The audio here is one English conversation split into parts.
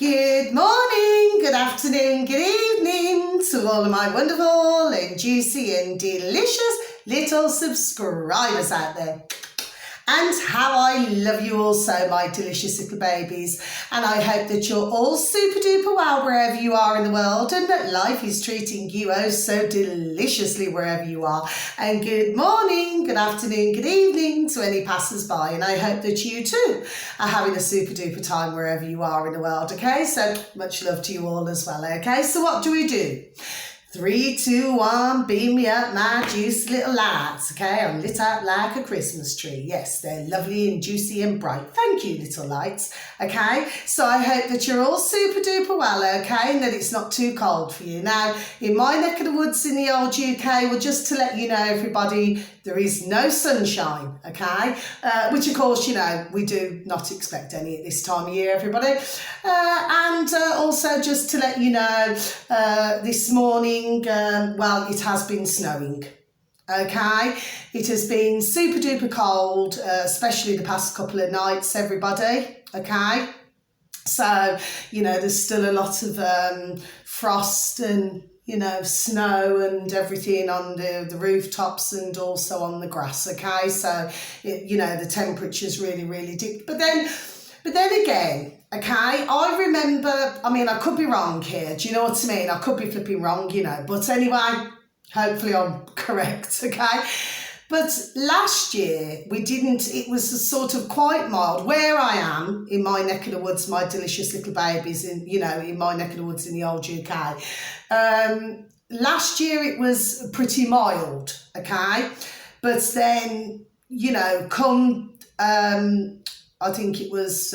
Good morning, good afternoon, good evening to all of my wonderful and juicy and delicious little subscribers out there. And how I love you all so, my delicious little babies. And I hope that you're all super duper well wherever you are in the world and that life is treating you oh so deliciously wherever you are. And good morning, good afternoon, good evening to any passers-by. And I hope that you too are having a super duper time wherever you are in the world, okay? So much love to you all as well, okay? So what do we do? 3, 2, 1, beam me up, my juicy little lights, okay? I'm lit up like a Christmas tree. Yes, they're lovely and juicy and bright. Thank you, little lights, okay? So I hope that you're all super duper well, okay? And that it's not too cold for you. Now, in my neck of the woods in the old UK, well, just to let you know, everybody, there is no sunshine, okay? Which, of course, you know, we do not expect any at this time of year, everybody. And also just to let you know, this morning, well, it has been snowing, okay? It has been super duper cold, especially the past couple of nights, everybody, okay? So, you know, there's still a lot of frost and, you know, snow and everything on the rooftops and also on the grass, okay? So, you know, the temperature's really, really dipped. But then again, okay, I remember, I mean, I could be wrong here, do you know what I mean? I could be flipping wrong, you know, but anyway, hopefully I'm correct, okay? But last year, it was sort of quite mild. Where I am, in my neck of the woods, my delicious little babies, in my neck of the woods in the old UK, last year it was pretty mild, okay? But then, you know, come, I think it was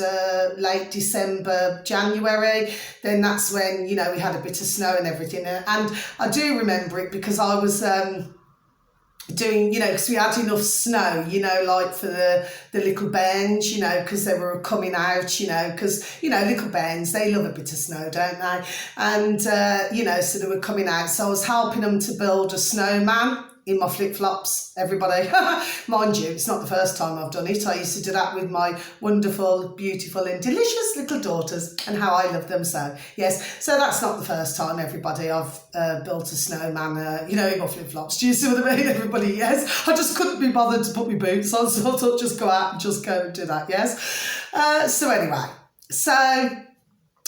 late December, January, then that's when, you know, we had a bit of snow and everything. And I do remember it because I was doing, you know, because we had enough snow, you know, like for the little bairns, you know, because they were coming out, you know, because, you know, little bairns, they love a bit of snow, don't they? And, you know, so they were coming out. So I was helping them to build a snowman in my flip-flops, everybody. Mind you, it's not the first time I've done it. I used to do that with my wonderful, beautiful and delicious little daughters and how I love them so. Yes, so that's not the first time, everybody, I've built a snowman, you know, in my flip-flops. Do you see what I mean, everybody? Yes. I just couldn't be bothered to put my boots on, so I thought just go out and just go and do that, yes. So anyway, so...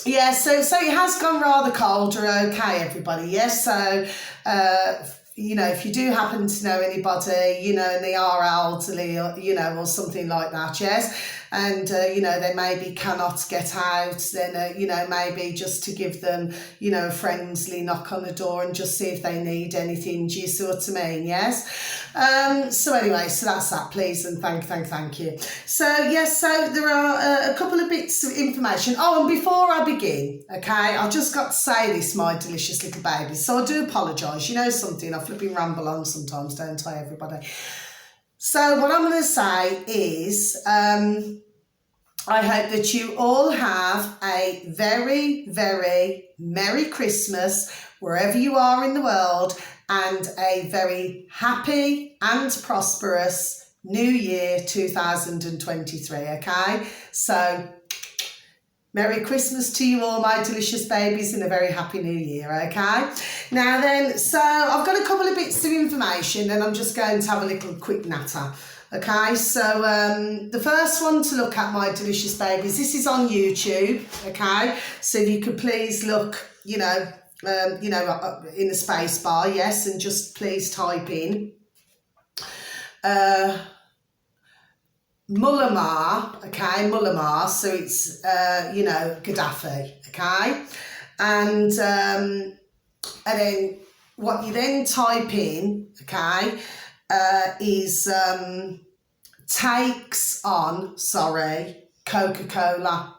yeah, so it has gone rather colder, okay, everybody, yes, so... you know, if you do happen to know anybody, you know, and they are elderly, or, you know, or something like that, yes, and, you know, they maybe cannot get out, then, you know, maybe just to give them, you know, a friendly knock on the door and just see if they need anything, do you see what I mean, yes? So anyway, so that's that, please, and thank you. So, yes, so there are a couple of bits of information. Oh, and before I begin, okay, I've just got to say this, my delicious little babies, so I do apologise, you know something, I flipping ramble on sometimes, don't I, everybody? So what I'm going to say is, I hope that you all have a very, very Merry Christmas wherever you are in the world, and a very happy and prosperous New Year 2023, okay? So, Merry Christmas to you all, my delicious babies, and a very happy New Year, okay? Now then, so I've got a couple of bits of information and I'm just going to have a little quick natter, okay? So the first one to look at, my delicious babies, this is on YouTube, okay? So if you could please look, you know, in the space bar, yes, and just please type in Mullamar, okay, Mullamar, so it's, you know, Gaddafi, okay, and then what you then type in, okay, is takes on, Coca-Cola,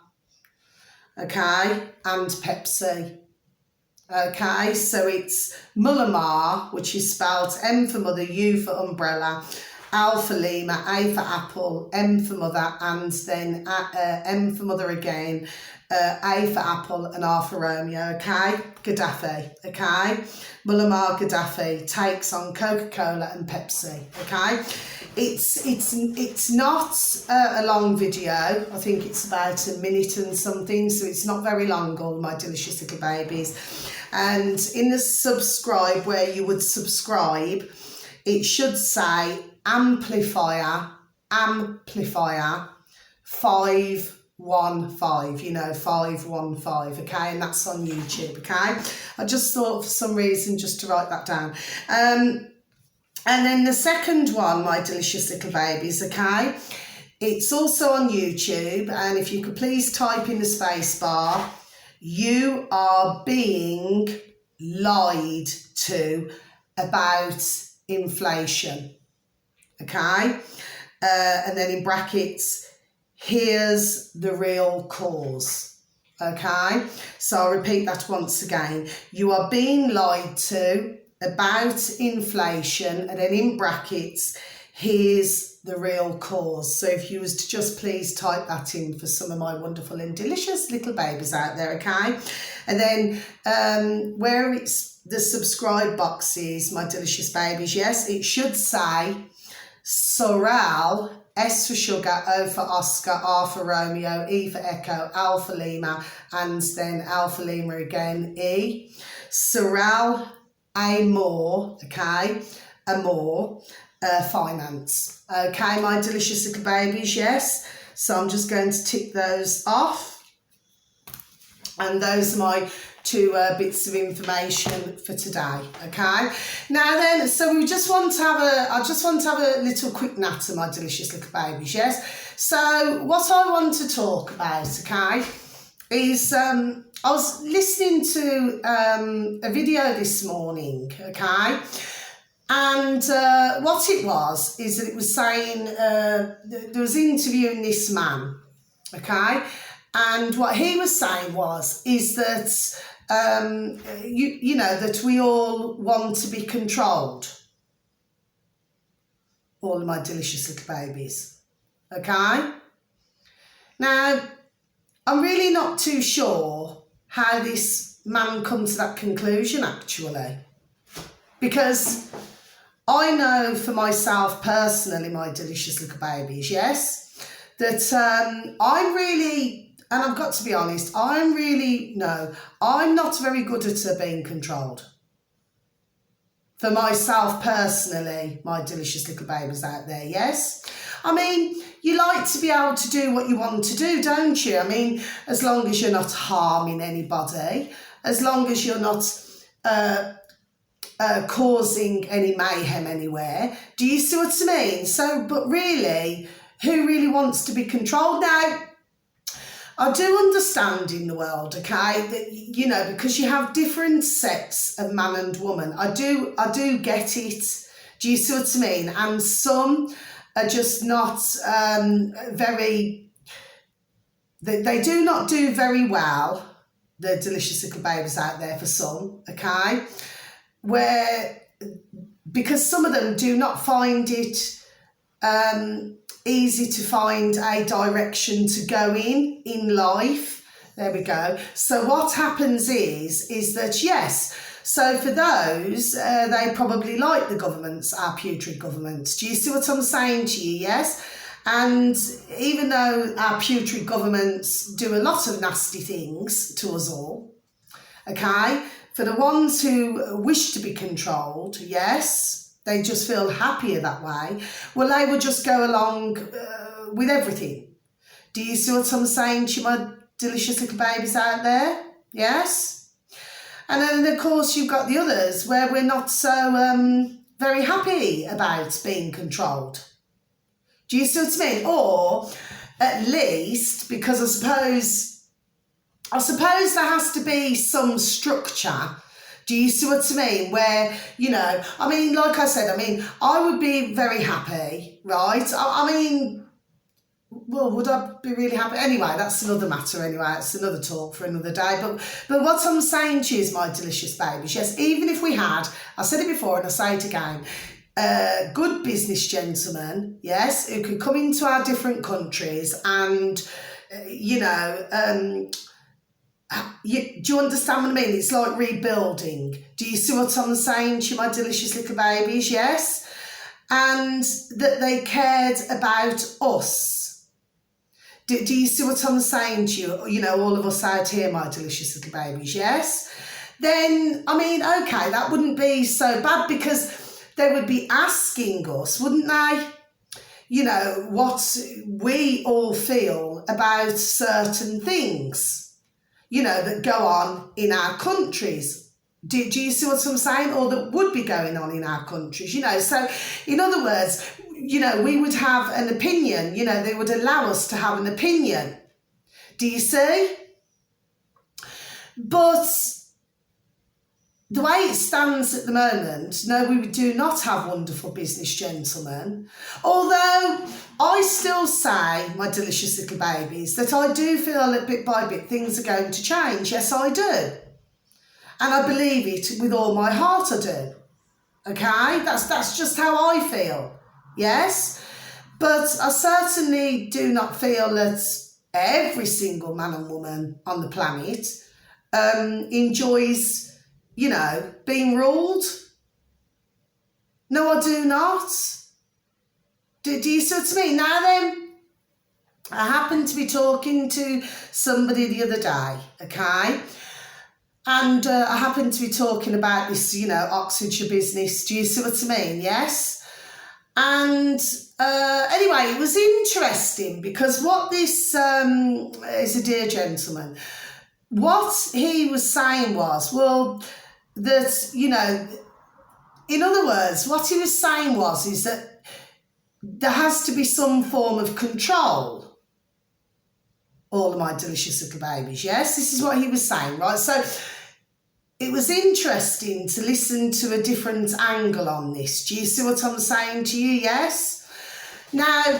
okay, and Pepsi. Okay, so it's Mullamar, which is spelled M for mother, U for umbrella, Alpha Lima, A for apple, M for mother, and then M for mother again, A for apple and R for Romeo, okay? Gaddafi, okay? Muammar Gaddafi takes on Coca-Cola and Pepsi, okay? It's not a long video. I think it's about a minute and something, so it's not very long, all my delicious little babies. And in the subscribe, where you would subscribe, it should say amplifier 515, you know, 515, okay? And that's on YouTube, okay? I just thought for some reason just to write that down. And then the second one, my delicious little babies, okay? It's also on YouTube, and if you could please type in the space bar, you are being lied to about inflation, okay? And then in brackets, here's the real cause, okay? So I'll repeat that once again. You are being lied to about inflation, and then in brackets, here's the real cause. So if you was to just please type that in for some of my wonderful and delicious little babies out there, okay? And then where it's the subscribe boxes, my delicious babies, yes, it should say Sorrel, S for sugar, O for Oscar, R for Romeo, E for Echo, Alpha Lima, and then Alpha Lima again, E. Sorrel Amor, okay, Amor, finance. Okay, my delicious little babies, yes. So I'm just going to tick those off. And those are my two bits of information for today, okay? Now then, so we just want to have I just want to have a little quick natter, my delicious little babies, yes? So what I want to talk about, okay, is I was listening to a video this morning, okay? And what it was is that it was saying, there was interviewing this man, okay? And what he was saying is that, you know, that we all want to be controlled. All of my delicious little babies, okay? Now, I'm really not too sure how this man come to that conclusion, actually. Because I know for myself personally, my delicious little babies, yes, that I'm really... And I've got to be honest, I'm not very good at being controlled. For myself personally, my delicious little babies out there, yes? I mean, you like to be able to do what you want to do, don't you? I mean, as long as you're not harming anybody, as long as you're not causing any mayhem anywhere. Do you see what I mean? So, but really, who really wants to be controlled? Now, I do understand in the world, okay, that, you know, because you have different sets of man and woman. I do get it. Do you see what I mean? And some are just not they do not do very well, the delicious little babies out there for some, okay, because some of them do not find it easy to find a direction to go in life. There we go. So what happens is that, yes, so for those, they probably like the governments, our putrid governments. Do you see what I'm saying to you? Yes. And even though our putrid governments do a lot of nasty things to us all, okay, for the ones who wish to be controlled, yes, they just feel happier that way. Well, they will just go along with everything. Do you see what I'm saying to my delicious little babies out there? Yes? And then, of course, you've got the others where we're not so very happy about being controlled. Do you see what I mean? Or at least, because I suppose there has to be some structure. Do you see what I mean? Where, you know, I mean, like I said, I mean, I would be very happy, right? I mean, well, would I be really happy? Anyway, that's another matter anyway. It's another talk for another day. But what I'm saying to you is, my delicious babies, yes, even if we had, I said it before and I say it again, good business gentlemen, yes, who could come into our different countries and, do you understand what I mean? It's like rebuilding. Do you see what I'm saying to you, my delicious little babies? Yes. And that they cared about us. Do you see what I'm saying to you? All of us out here, my delicious little babies, yes? Then, okay, that wouldn't be so bad because they would be asking us, wouldn't they? What we all feel about certain things, that go on in our countries. Do you see what I'm saying? Or that would be going on in our countries, So, in other words, we would have an opinion, they would allow us to have an opinion. Do you see? But the way it stands at the moment, no, we do not have wonderful business gentlemen. Although I still say, my delicious little babies, that I do feel that bit by bit things are going to change. Yes, I do. And I believe it with all my heart, I do. Okay? That's just how I feel. Yes? But I certainly do not feel that every single man and woman on the planet enjoys being ruled. No, I do not. Do you see what I mean? Now then, I happened to be talking to somebody the other day, okay? And I happened to be talking about this, Oxfordshire business. Do you see what I mean? Yes? And anyway, it was interesting because what this is a dear gentleman, what he was saying was, that, in other words, what he was saying is that there has to be some form of control. All of my delicious little babies, yes? This is what he was saying, right? So it was interesting to listen to a different angle on this. Do you see what I'm saying to you? Yes? Now,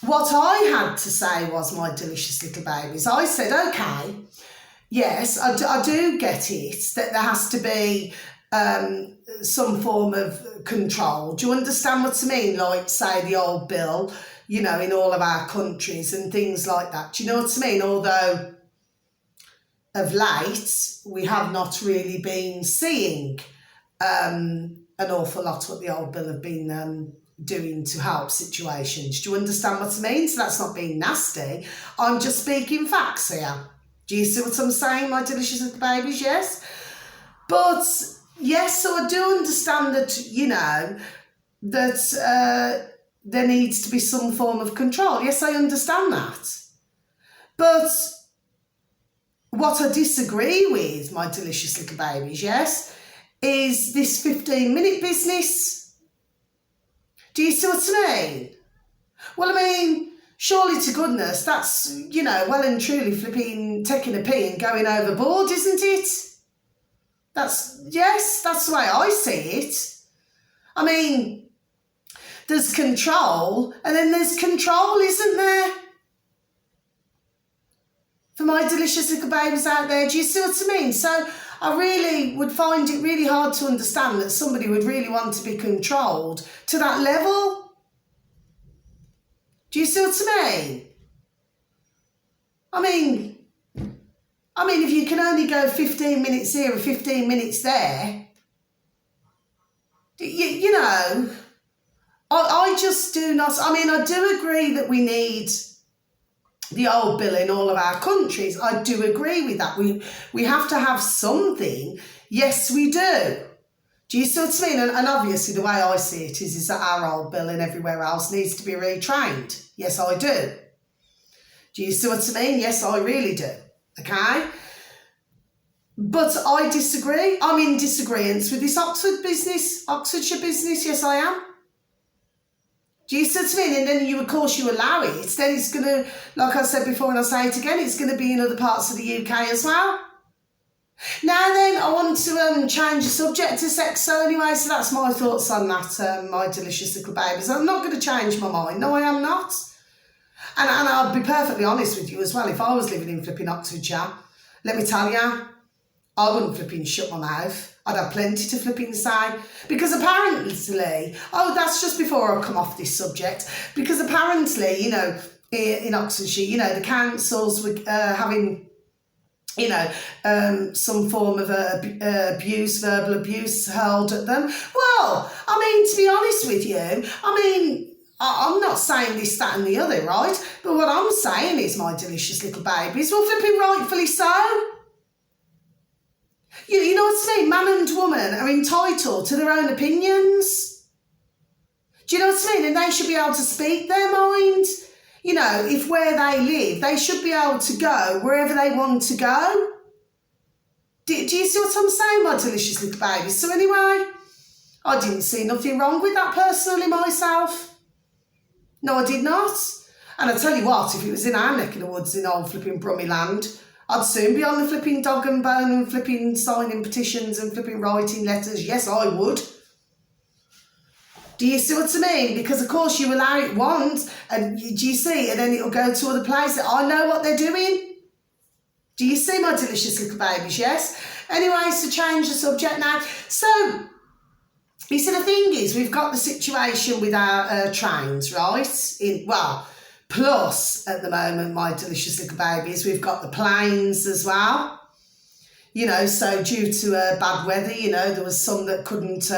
what I had to say was, my delicious little babies, I said, okay, yes, I do get it, that there has to be some form of control. Do you understand what I mean? Like, say, the old bill, in all of our countries and things like that. Do you know what I mean? Although, of late, we have not really been seeing an awful lot what the old bill have been doing to help situations. Do you understand what I mean? So that's not being nasty. I'm just speaking facts here. Do you see what I'm saying, my delicious little babies? Yes? But, yes, so I do understand that, that there needs to be some form of control. Yes, I understand that. But what I disagree with, my delicious little babies, yes, is this 15-minute business. Do you see what I mean? Well, surely to goodness, that's, well and truly flipping, taking a pee and going overboard, isn't it? That's the way I see it. There's control, and then there's control, isn't there? For my delicious little babies out there, do you see what I mean? So I really would find it really hard to understand that somebody would really want to be controlled to that level. Do you see what I mean? If you can only go 15 minutes here and 15 minutes there, I just do not. I do agree that we need the old bill in all of our countries. I do agree with that. We have to have something. Yes, we do. Do you see what I mean? And obviously the way I see it is that our old bill and everywhere else needs to be retrained. Yes, I do. Do you see what I mean? Yes, I really do. Okay? But I disagree. I'm in disagreement with this Oxfordshire business. Yes, I am. Do you see what I mean? And then of course you allow it. Then it's going to, like I said before and I'll say it again, it's going to be in other parts of the UK as well. Now then, I want to change the subject to sex. So anyway, so that's my thoughts on that, my delicious little babies. I'm not going to change my mind. No, I am not. And I'll be perfectly honest with you as well. If I was living in flipping Oxfordshire, let me tell you, I wouldn't flipping shut my mouth. I'd have plenty to flipping say. Because apparently, that's just before I come off this subject, because apparently, you know, in Oxfordshire, you know, the councils were having, you know, some form of abuse, verbal abuse hurled at them. Well, I mean, to be honest with you, I mean, I'm not saying this, that and the other, right? But what I'm saying is, my delicious little babies, well, flipping rightfully so. You know what I mean? Man and woman are entitled to their own opinions. Do you know what I mean? And they should be able to speak their mind. You know, if where they live, they should be able to go wherever they want to go. Do you see what I'm saying, my delicious little babies? So anyway, I didn't see nothing wrong with that personally myself. No, I did not. And I tell you what, if it was in our neck of the woods in old flipping Brummy land, I'd soon be on the flipping dog and bone and flipping signing petitions and flipping writing letters. Yes, I would. Do you see what I mean? Because, of course, you allow it once, and do you see? And then it'll go to other places. I know what they're doing. Do you see, my delicious little babies? Yes? Anyways, to change the subject now. So, you see, the thing is, we've got the situation with our trains, right? Plus, at the moment, my delicious little babies, we've got the planes as well. You know, so due to bad weather, you know, there was some that couldn't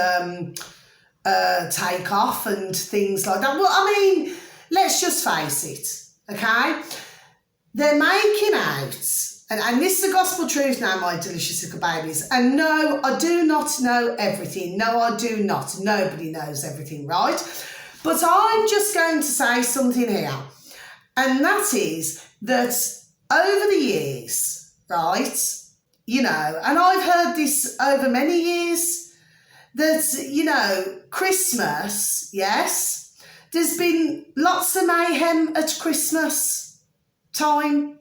take off and things like that. Well, I mean, let's just face it, okay? They're making out, and this is the gospel truth now, my delicious little babies, and no, I do not know everything. No, I do not. Nobody knows everything, right? But I'm just going to say something here, and that is that over the years, right, you know, and I've heard this over many years, that, you know, Christmas, yes, there's been lots of mayhem at Christmas time.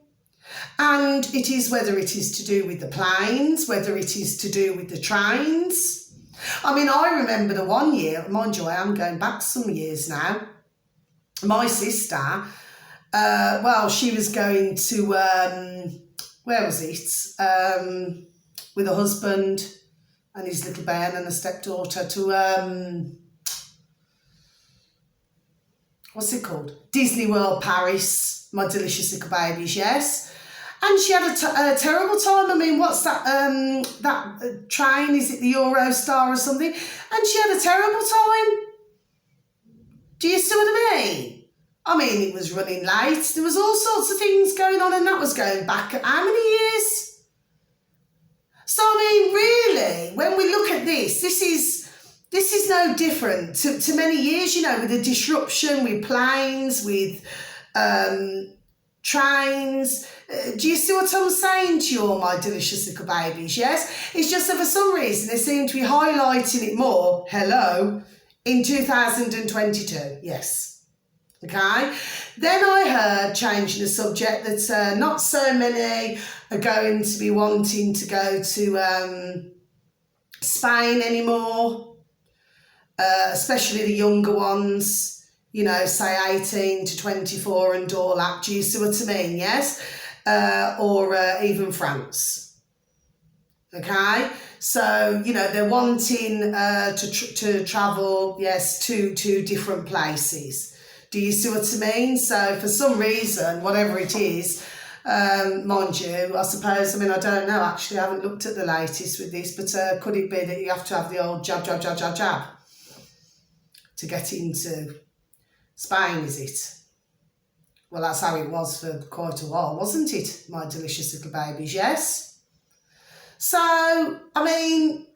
And it is whether it is to do with the planes, whether it is to do with the trains. I mean, I remember the one year, mind you, I am going back some years now, my sister, she was going to, where was it? With a husband and his little bairn and a stepdaughter to, what's it called? Disney World Paris, my delicious little babies, yes. And she had a terrible time. I mean, what's that, that train, is it the Eurostar or something? And she had a terrible time. Do you see what I mean? I mean, it was running late. There was all sorts of things going on, and that was going back how many years? So, I mean, really, when we look at this, this is no different to many years, you know, with the disruption, with planes, with trains. Do you see what I'm saying to you all, my delicious little babies? Yes? It's just that for some reason they seem to be highlighting it more, in 2022. Yes. Okay? Then I heard, changing the subject, that not so many are going to be wanting to go to Spain anymore, especially the younger ones, you know, say 18 to 24 and all that. Do you see what I mean? Yes? Or even France. Okay? So, you know, they're wanting to travel, yes, to different places. Do you see what I mean? So for some reason, whatever it is, mind you, I suppose, I mean, I don't know, actually, I haven't looked at the latest with this, but could it be that you have to have the old jab to get into Spain, is it? Well, that's how it was for quite a while, wasn't it, my delicious little babies, yes? So, I mean,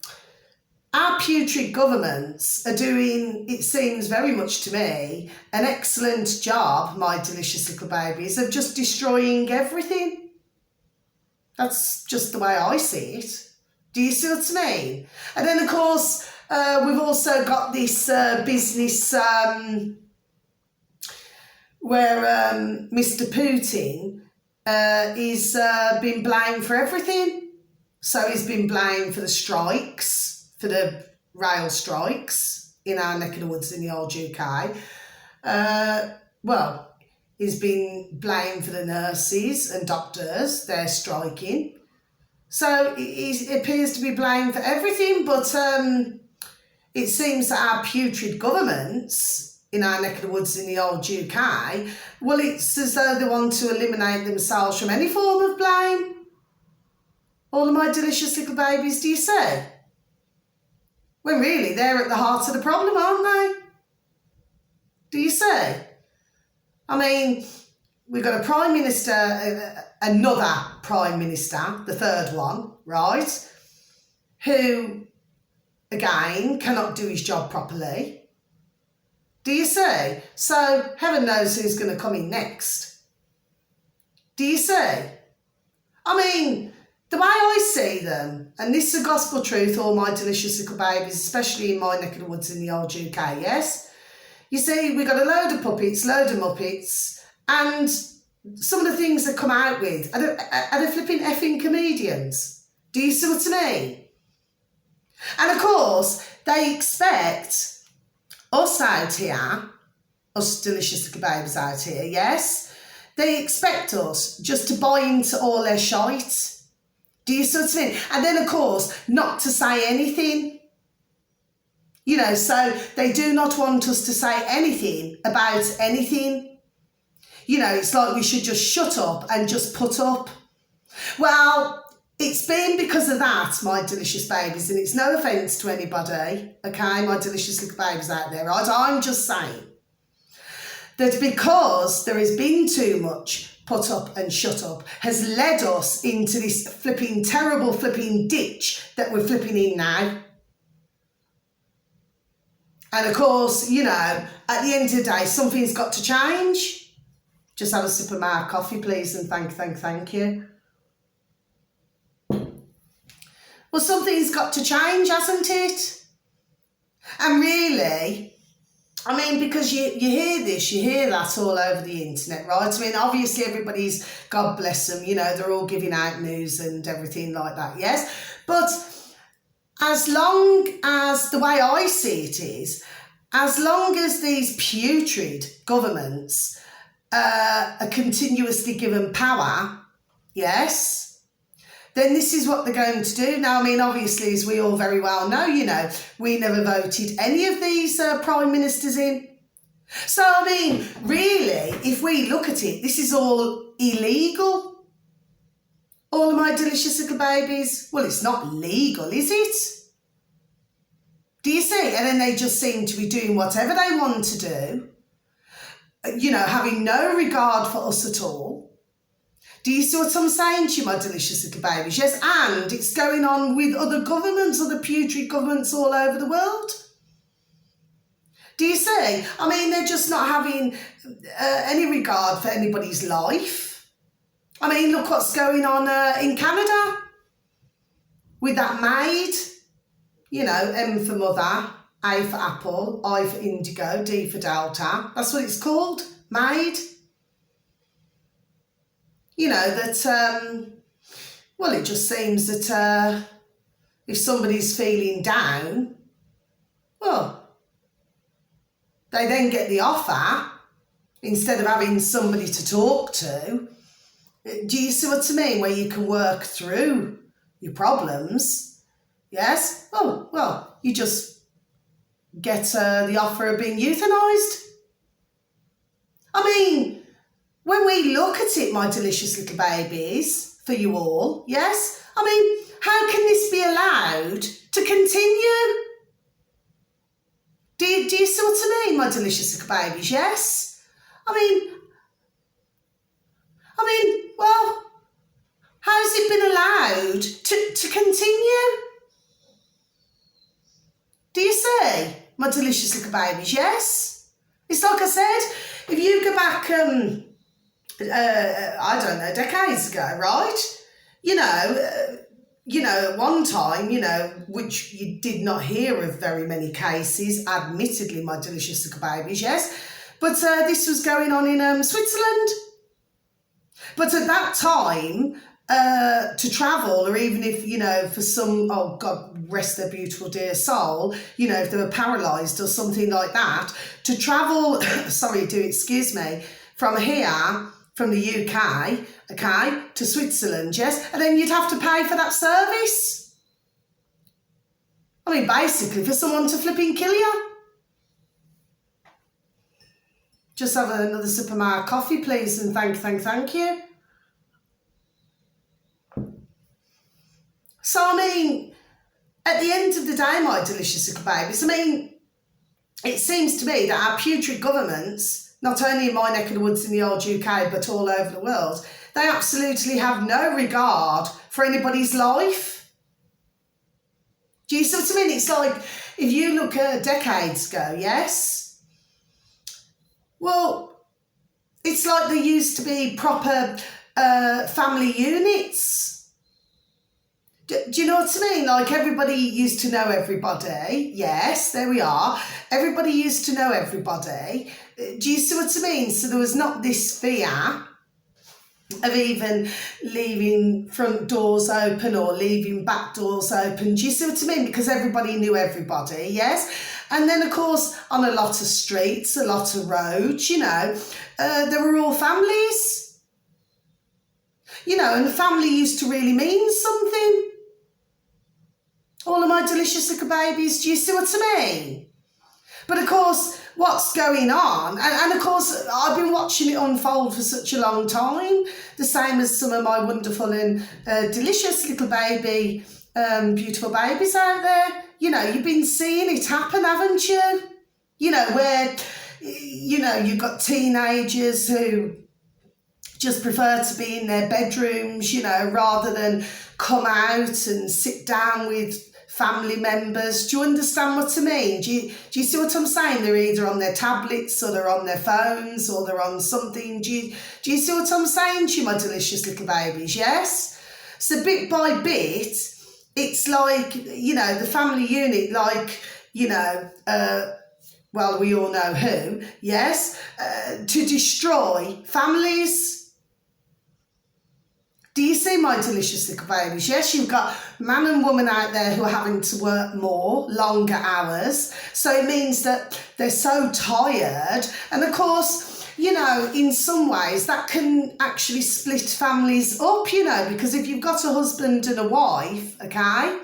our putrid governments are doing, it seems very much to me, an excellent job, my delicious little babies, of just destroying everything. That's just the way I see it. Do you see what I mean? And then, of course, we've also got this business where Mr. Putin is being blamed for everything. So he's been blamed for the strikes, for the rail strikes in our neck of the woods in the old UK. He's been blamed for the nurses and doctors, they're striking. So he appears to be blamed for everything, but it seems that our putrid governments in our neck of the woods in the old UK, well, it's as though they want to eliminate themselves from any form of blame. All of my delicious little babies, do you see? When really they're at the heart of the problem, aren't they? Do you see? I mean, we've got a Prime Minister, another Prime Minister, the third one, right, who, again, cannot do his job properly. Do you see? So heaven knows who's going to come in next. Do you see? I mean, the way I see them, and this is a gospel truth, all my delicious little babies, especially in my neck of the woods in the old UK, yes? You see, we've got a load of puppets, load of muppets, and some of the things they come out with are they flipping effing comedians. Do you see what I mean? And of course, they expect us out here, us delicious little babies out here, yes? They expect us just to buy into all their shite. Do you see what I mean? And then, of course, not to say anything. You know, so they do not want us to say anything about anything. You know, it's like we should just shut up and just put up. Well, it's been because of that, my delicious babies, and it's no offence to anybody, okay, my delicious little babies out there, right? I'm just saying that because there has been too much put up and shut up has led us into this flipping terrible flipping ditch that we're flipping in now. And of course, you know, at the end of the day, something's got to change. Just have a sip of my coffee, please, and thank you. Well, something's got to change, hasn't it? And really, I mean, because you hear this, you hear that all over the internet, right? I mean, obviously everybody's, God bless them, you know, they're all giving out news and everything like that, yes? But as long as, the way I see it is, as long as these putrid governments are continuously given power, yes, then this is what they're going to do. Now, I mean, obviously, as we all very well know, you know, we never voted any of these prime ministers in. So, I mean, really, if we look at it, this is all illegal. All of my delicious little babies. Well, it's not legal, is it? Do you see? And then they just seem to be doing whatever they want to do, you know, having no regard for us at all. Do you see what I'm saying to you, my delicious little babies? Yes, and it's going on with other governments, other putrid governments all over the world. Do you see? I mean, they're just not having any regard for anybody's life. I mean, look what's going on in Canada with that maid. You know, M for mother, A for apple, I for indigo, D for delta. That's what it's called, maid. You know, that, well, it just seems that if somebody's feeling down, well, they then get the offer instead of having somebody to talk to. Do you see what I mean? Where you can work through your problems. Yes? Oh, well, you just get the offer of being euthanised. I mean, when we look at it, my delicious little babies, for you all, yes? I mean, how can this be allowed to continue? Do you see what I mean, my delicious little babies, yes? I mean, well, how's it been allowed to continue? Do you see, my delicious little babies, yes? It's like I said, if you go back, I don't know, decades ago, right? You know, at one time, you know, which you did not hear of very many cases, admittedly, my delicious little babies, yes? But this was going on in Switzerland. But at that time, to travel, or even if, you know, for some, oh God rest their beautiful dear soul, you know, if they were paralysed or something like that, to travel, sorry, do excuse me, from here, from the UK, okay, to Switzerland, yes? And then you'd have to pay for that service. I mean, basically, for someone to flipping kill you. Just have another sip of my coffee, please, and thank you. So, I mean, at the end of the day, my delicious little babies, I mean, it seems to me that our putrid governments, not only in my neck of the woods in the old UK, but all over the world, they absolutely have no regard for anybody's life. Do you see what I mean? It's like, if you look at decades ago, yes? Well, it's like there used to be proper family units. Do you know what I mean? Like, everybody used to know everybody. Yes, there we are. Everybody used to know everybody. Do you see what I mean? So there was not this fear of even leaving front doors open or leaving back doors open. Do you see what I mean? Because everybody knew everybody, yes? And then, of course, on a lot of streets, a lot of roads, you know, there were all families. You know, and the family used to really mean something. All of my delicious little babies, do you see what I mean? But of course, what's going on, and of course, I've been watching it unfold for such a long time, the same as some of my wonderful and delicious little baby, beautiful babies out there. You know, you've been seeing it happen, haven't you? You know, where, you know, you've got teenagers who just prefer to be in their bedrooms, you know, rather than come out and sit down with family members. Do you understand what I mean? Do you see what I'm saying? They're either on their tablets or they're on their phones or they're on something. Do you see what I'm saying to you, my delicious little babies? Yes? So bit by bit, it's like, you know, the family unit, like, you know, well, we all know who, yes, to destroy families. Do you see, my delicious little babies? Yes, you've got man and woman out there who are having to work more, longer hours. So it means that they're so tired. And of course, you know, in some ways that can actually split families up, you know, because if you've got a husband and a wife, okay,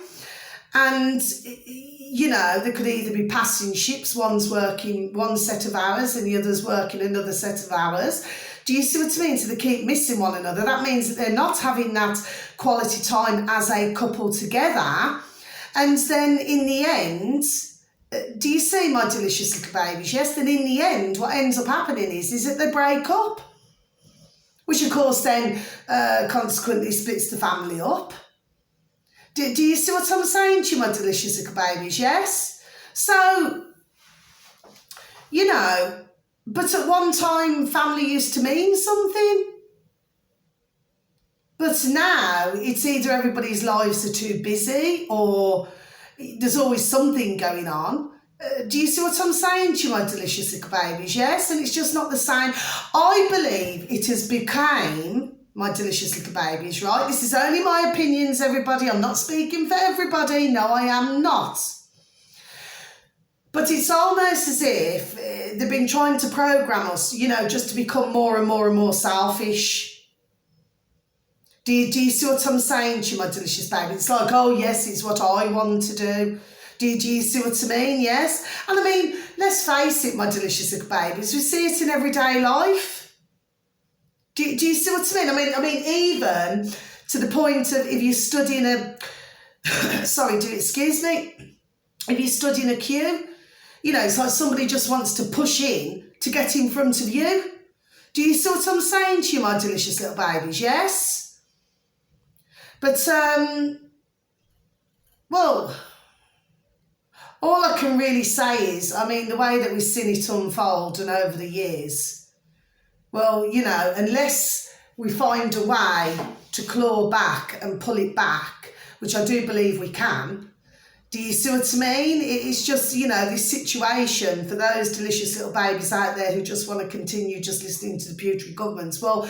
and, you know, they could either be passing ships, one's working one set of hours and the other's working another set of hours. Do you see what I mean? So they keep missing one another. That means that they're not having that quality time as a couple together. And then in the end, do you see, my delicious little babies? Yes, then in the end, what ends up happening is that they break up, which of course then consequently splits the family up. Do you see what I'm saying to you, my delicious little babies? Yes? So, you know, but at one time, family used to mean something. But now, it's either everybody's lives are too busy or there's always something going on. Do you see what I'm saying to you, my delicious little babies? Yes, and it's just not the same. I believe it has become, my delicious little babies, right? This is only my opinions, everybody. I'm not speaking for everybody. No, I am not. But it's almost as if they've been trying to program us, you know, just to become more and more and more selfish. Do you see what I'm saying to you, my delicious baby? It's like, oh, yes, it's what I want to do. Do you see what I mean? Yes. And I mean, let's face it, my delicious little babies, we see it in everyday life. Do you see what I mean? I mean, even to the point of if you're studying excuse me, if you're studying a queue, you know, it's like somebody just wants to push in to get in front of you. Do you see what I'm saying to you, my delicious little babies? Yes? But, well, all I can really say is, I mean, the way that we've seen it unfold and over the years, well, you know, unless we find a way to claw back and pull it back, which I do believe we can. Do you see what I mean? It's just, you know, this situation for those delicious little babies out there who just want to continue just listening to the putrid governments. Well,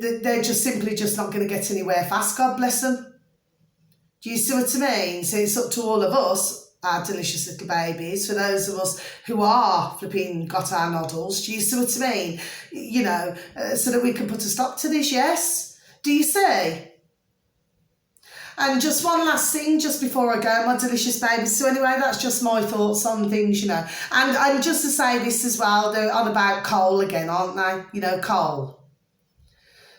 they're just simply just not going to get anywhere fast, God bless them. Do you see what I mean? So it's up to all of us, our delicious little babies, for those of us who are flipping got our noddles. Do you see what I mean? You know, so that we can put a stop to this, yes? Do you see? And just one last thing just before I go, my delicious babies. So anyway, that's just my thoughts on things, you know. And just to say this as well, they're on about coal again, aren't they? You know, coal.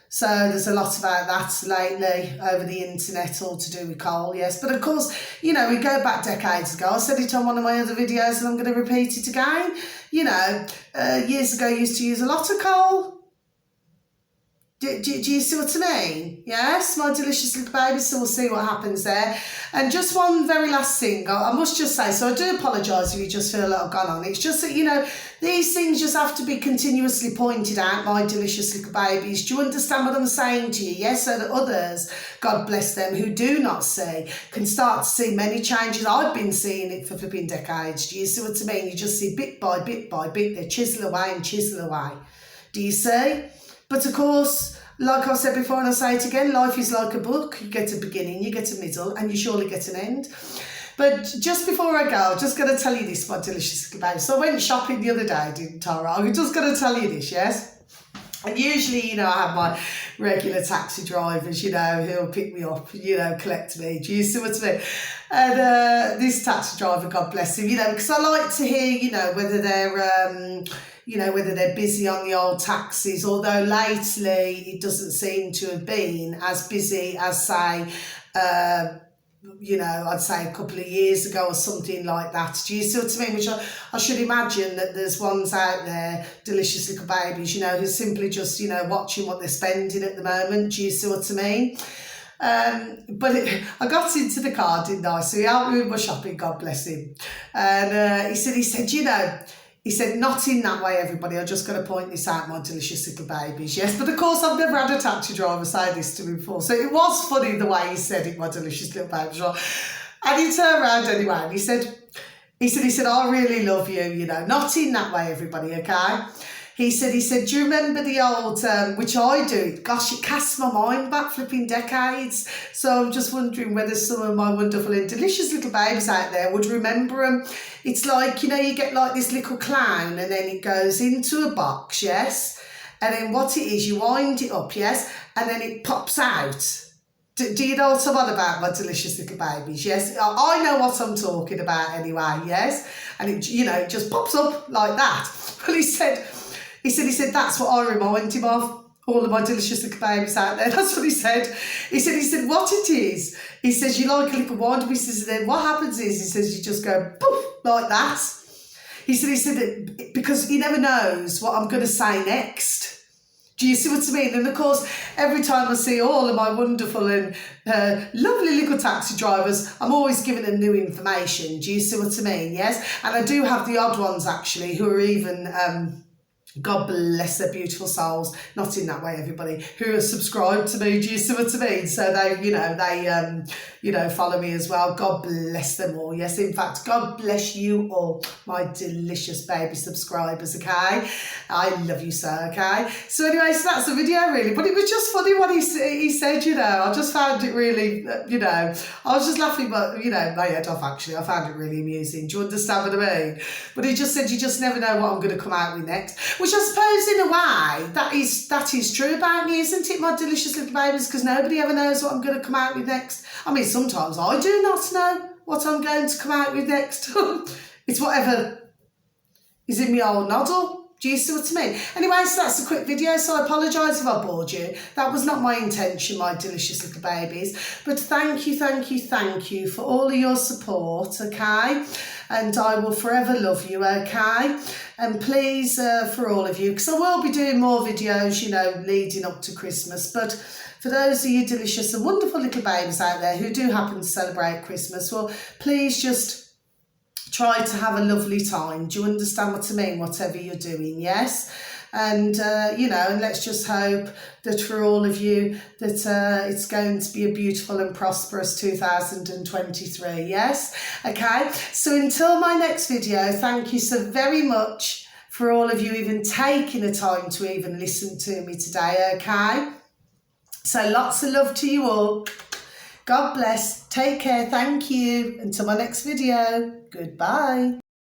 So there's a lot about that lately over the internet, all to do with coal, yes. But of course, you know, we go back decades ago. I said it on one of my other videos and I'm going to repeat it again. You know, years ago, I used to use a lot of coal. Do you see what I mean? Yes, my delicious little babies, so we'll see what happens there. And just one very last thing, I must just say, so I do apologise if you just feel like I've gone on. It's just that, you know, these things just have to be continuously pointed out, my delicious little babies. Do you understand what I'm saying to you? Yes, so that others, God bless them, who do not see, can start to see many changes. I've been seeing it for flipping decades. Do you see what I mean? You just see bit by bit by bit, they chisel away and chisel away. Do you see? But of course, like I've said before and I'll say it again, life is like a book. You get a beginning, you get a middle, and you surely get an end. But just before I go, I'm just going to tell you this, my delicious little baby. So I went shopping the other day, didn't I? I'm just going to tell you this, yes? And usually, you know, I have my regular taxi drivers, you know, who'll pick me up, you know, collect me. Do you see what I mean? And this taxi driver, God bless him, you know, because I like to hear, you know, whether they're, you know, whether they're busy on the old taxis, although lately it doesn't seem to have been as busy as, say, you know, I'd say a couple of years ago or something like that. Do you see what I mean? Which I should imagine that there's ones out there, delicious little babies, you know, who's simply just, you know, watching what they're spending at the moment. Do you see what I mean? But I got into the car, didn't I? So he helped me with my shopping, God bless him. And he said, you know, he said, not in that way, everybody. I just got to point this out, my delicious little babies. Yes, but of course, I've never had a taxi driver say this to me before. So it was funny the way he said it, my delicious little babies. Right? And he turned around anyway and he said, I really love you, you know, not in that way, everybody, okay? He said, do you remember the old, which I do, gosh, it casts my mind back flipping decades. So I'm just wondering whether some of my wonderful and delicious little babies out there would remember them. It's like, you know, you get like this little clown and then it goes into a box, yes? And then what it is, you wind it up, yes? And then it pops out. Do you know what I'm on about, my delicious little babies? Yes, I know what I'm talking about anyway, yes? And it, you know, it just pops up like that. Well, he said, that's what I remind him of, all of my delicious little babies out there. That's what he said. He said, what it is, he says, you like a little wand. He says, then what happens is, he says, you just go poof, like that. He said, because he never knows what I'm going to say next. Do you see what I mean? And of course, every time I see all of my wonderful and lovely little taxi drivers, I'm always giving them new information. Do you see what I mean? Yes. And I do have the odd ones actually who are even, God bless their beautiful souls, not in that way, everybody, who are subscribed to me. Do you see what I mean? So they, you know, follow me as well. God bless them all. Yes, in fact, God bless you all, my delicious baby subscribers, okay? I love you so, okay? So anyway, so that's the video really, but it was just funny what he said, you know. I just found it really, you know, I was just laughing, but, you know, my head off actually. I found it really amusing. Do you understand what I mean? But he just said, you just never know what I'm going to come out with next. Which I suppose in a way, that is true about me, isn't it, my delicious little babies? Because nobody ever knows what I'm going to come out with next. I mean, sometimes I do not know what I'm going to come out with next. It's whatever is in my old noddle. Do you see what I mean? Anyway, so that's a quick video, so I apologise if I bored you. That was not my intention, my delicious little babies. But thank you for all of your support, okay? And I will forever love you, okay? And please, for all of you, because I will be doing more videos, you know, leading up to Christmas. But for those of you delicious and wonderful little babies out there who do happen to celebrate Christmas, well, please just try to have a lovely time. Do you understand what I mean? Whatever you're doing, yes? And, you know, and let's just hope that for all of you that it's going to be a beautiful and prosperous 2023, yes? Okay, so until my next video, thank you so very much for all of you even taking the time to even listen to me today, okay? So lots of love to you all. God bless. Take care. Thank you. Until my next video. Goodbye.